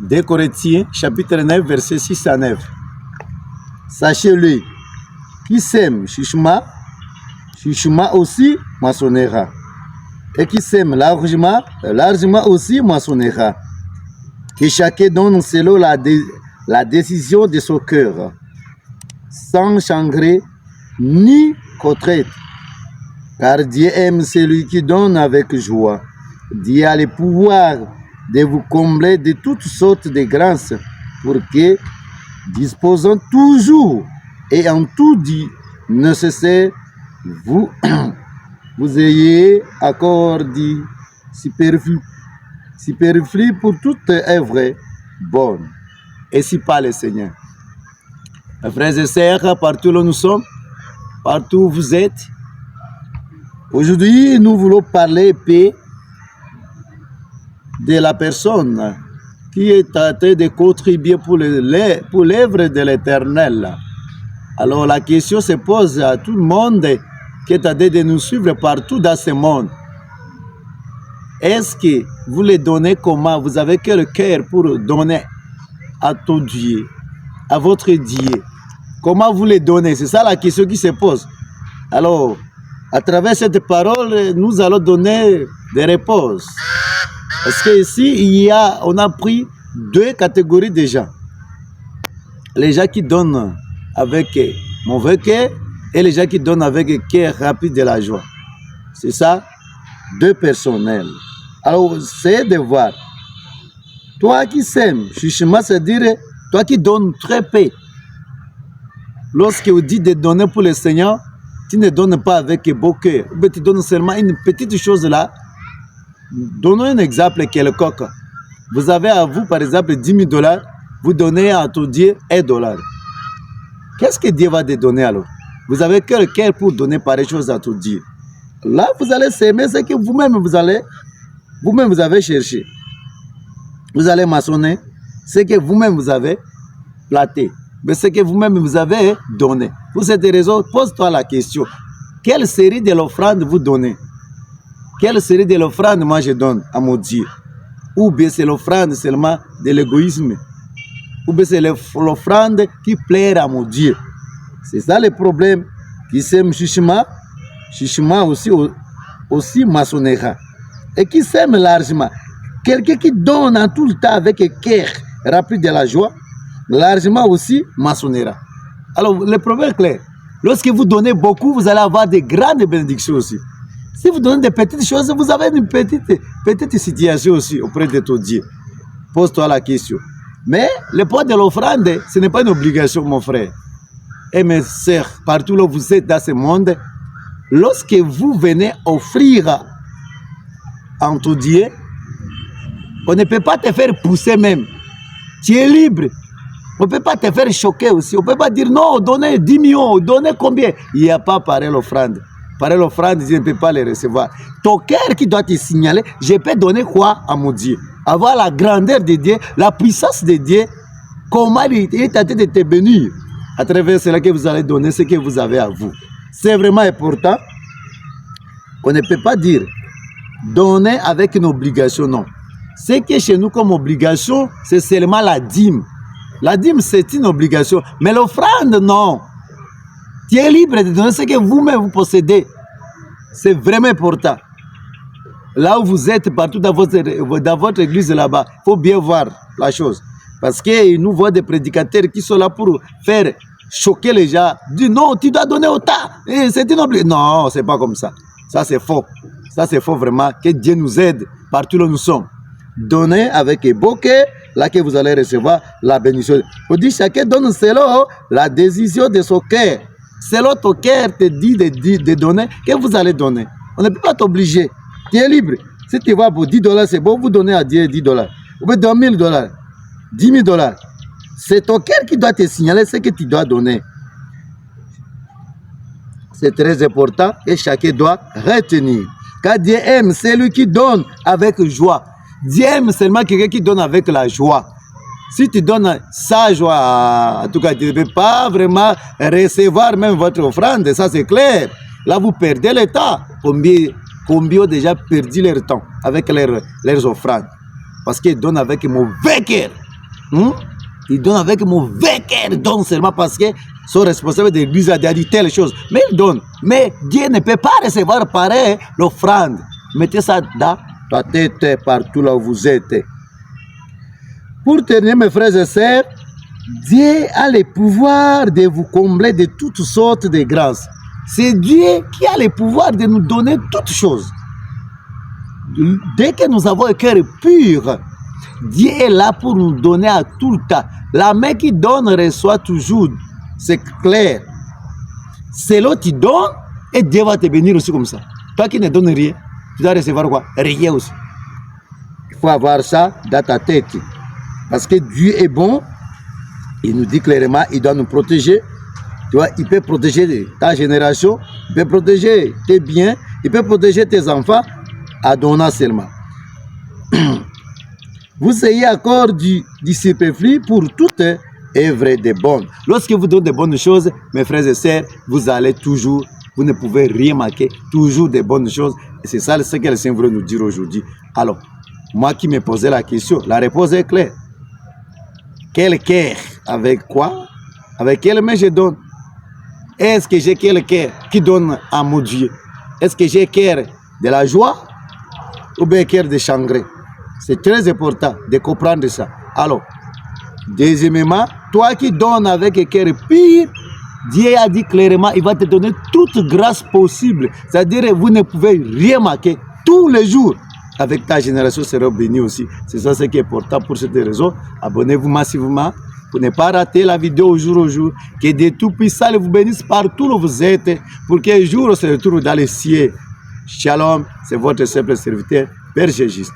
2 Corinthiens, chapitre 9, verset 6 à 9. Sachez-le, qui sème chichement, chichement aussi moissonnera. Et qui sème largement, largement aussi moissonnera. Que chacun donne selon la décision de son cœur, sans chagrin ni contrainte. Car Dieu aime celui qui donne avec joie. Dieu a le pouvoir de vous combler de toutes sortes de grâces pour que, disposant toujours et en tout dit nécessaire, vous, vous ayez accordé superflu pour toute œuvre bonne. Et si pas le Seigneur. Mes frères et sœurs, partout où nous sommes, partout où vous êtes, aujourd'hui, nous voulons parler de la personne qui est en train de contribuer pour l'œuvre de l'Éternel. Alors la question se pose à tout le monde qui est en train de nous suivre partout dans ce monde. Est-ce que vous les donnez comment? Vous avez quel cœur pour donner à ton Dieu, à votre Dieu? Comment vous les donnez? C'est ça la question qui se pose. Alors, à travers cette parole, nous allons donner des réponses. Parce que ici, on a pris 2 catégories de gens. Les gens qui donnent avec mauvais cœur et les gens qui donnent avec cœur rapide de la joie. C'est ça, 2 personnels. Alors, c'est de voir. Toi qui sèmes, chichement, c'est-à-dire, toi qui donnes très peu. Lorsque vous dites de donner pour le Seigneur, tu ne donnes pas avec beau cœur. Mais tu donnes seulement une petite chose là. Donnons un exemple quelconque. Vous avez à vous, par exemple, 10 000 $. Vous donnez à ton Dieu $1. Qu'est-ce que Dieu va te donner alors? Vous avez quel cœur pour donner pareille chose à ton Dieu? Là, vous allez s'aimer ce que vous-même vous avez cherché. Vous allez maçonner ce que vous-même vous avez planté. Mais ce que vous-même vous avez donné. Pour cette raison, pose-toi la question. Quelle série de l'offrande vous donnez? Quelle série de l'offrande moi je donne à mon Dieu? Ou bien c'est l'offrande seulement de l'égoïsme? Ou bien c'est l'offrande qui plaît à mon Dieu? C'est ça le problème. Qui sème chichement, chichement aussi maçonnera. Et qui sème largement. Quelqu'un qui donne en tout le temps avec cœur rapide de la joie, largement aussi maçonnera. Alors, le problème est clair. Lorsque vous donnez beaucoup, vous allez avoir de grandes bénédictions aussi. Si vous donnez des petites choses, vous avez une petite situation aussi auprès de ton Dieu. Pose-toi la question. Mais le point de l'offrande, ce n'est pas une obligation, mon frère. Et mes sœurs, partout où vous êtes dans ce monde, lorsque vous venez offrir en ton Dieu, on ne peut pas te faire pousser même. Tu es libre. On ne peut pas te faire choquer aussi. On ne peut pas dire non, donnez 10 millions, donnez combien. Il n'y a pas pareille offrande. Pareille offrande, je ne peux pas les recevoir. Ton cœur qui doit te signaler, je peux donner quoi à mon Dieu? Avoir la grandeur de Dieu, la puissance de Dieu, comment il est en train de te bénir. À travers cela que vous allez donner ce que vous avez à vous. C'est vraiment important. On ne peut pas dire donner avec une obligation, non. Ce qui est chez nous comme obligation, c'est seulement la dîme. La dîme, c'est une obligation. Mais l'offrande, non. Tu es libre de donner ce que vous-même vous possédez. C'est vraiment important. Là où vous êtes, partout dans votre église là-bas, il faut bien voir la chose. Parce que nous voyons des prédicateurs qui sont là pour faire choquer les gens. Dis non, tu dois donner autant. C'est une obligation. Non, c'est pas comme ça. Ça, c'est faux. Ça, c'est faux vraiment. Que Dieu nous aide partout où nous sommes. Donnez avec un bouquet, là que vous allez recevoir la bénédiction. On dit chacun donne selon la décision de son cœur. Selon ton cœur te dit de donner, que vous allez donner. On ne peut pas t'obliger. Tu es libre. Si tu vas pour 10 $, c'est bon, vous donnez à Dieu 10 $. Ou bien 2 000 $, 10 000 $. C'est ton cœur qui doit te signaler ce que tu dois donner. C'est très important et chacun doit retenir. Car Dieu aime celui qui donne avec joie. Dieu aime seulement quelqu'un qui donne avec la joie. Si tu donnes sa joie, en tout cas, tu ne peux pas vraiment recevoir même votre offrande, ça c'est clair. Là, vous perdez le temps. Combien ont déjà perdu leur temps avec leurs offrandes? Parce qu'ils donnent avec mauvais cœur. Ils donnent avec mauvais cœur, ils donnent seulement parce qu'ils sont responsables de l'Église a dit telle chose. Mais ils donnent. Mais Dieu ne peut pas recevoir pareil l'offrande. Mettez ça dans ta tête partout là où vous êtes. Pour terminer, mes frères et sœurs, Dieu a le pouvoir de vous combler de toutes sortes de grâces. C'est Dieu qui a le pouvoir de nous donner toutes choses. Dès que nous avons un cœur pur, Dieu est là pour nous donner à tout le temps. La main qui donne reçoit toujours. C'est clair. C'est l'autre qui donne et Dieu va te bénir aussi comme ça. Toi qui ne donnes rien, tu dois recevoir quoi? Rien aussi. Il faut avoir ça dans ta tête. Parce que Dieu est bon. Il nous dit clairement, il doit nous protéger. Tu vois, il peut protéger ta génération, il peut protéger tes biens, il peut protéger tes enfants en donnant seulement. Vous ayez accord du superflu pour toute œuvre de bonne. Lorsque vous donnez de bonnes choses, mes frères et sœurs, vous allez toujours, vous ne pouvez rien manquer, toujours de bonnes choses. Et c'est ça ce que le Seigneur veut nous dire aujourd'hui. Alors, moi qui me posais la question, la réponse est claire. Quel cœur? Avec quoi? Avec quelle main je donne? Est-ce que j'ai quel cœur qui donne à mon Dieu? Est-ce que j'ai cœur de la joie ou bien cœur de chagrin? C'est très important de comprendre ça. Alors, deuxièmement, toi qui donnes avec un cœur pur, Dieu a dit clairement, il va te donner toute grâce possible. C'est-à-dire, vous ne pouvez rien manquer tous les jours. Avec ta génération sera bénie aussi. C'est ça ce qui est important pour cette raison. Abonnez-vous massivement pour ne pas rater la vidéo au jour. Que Dieu Tout-Puissant vous bénisse partout où vous êtes. Pour qu'un jour on se retrouve dans les cieux. Shalom, c'est votre simple serviteur, Père Juste.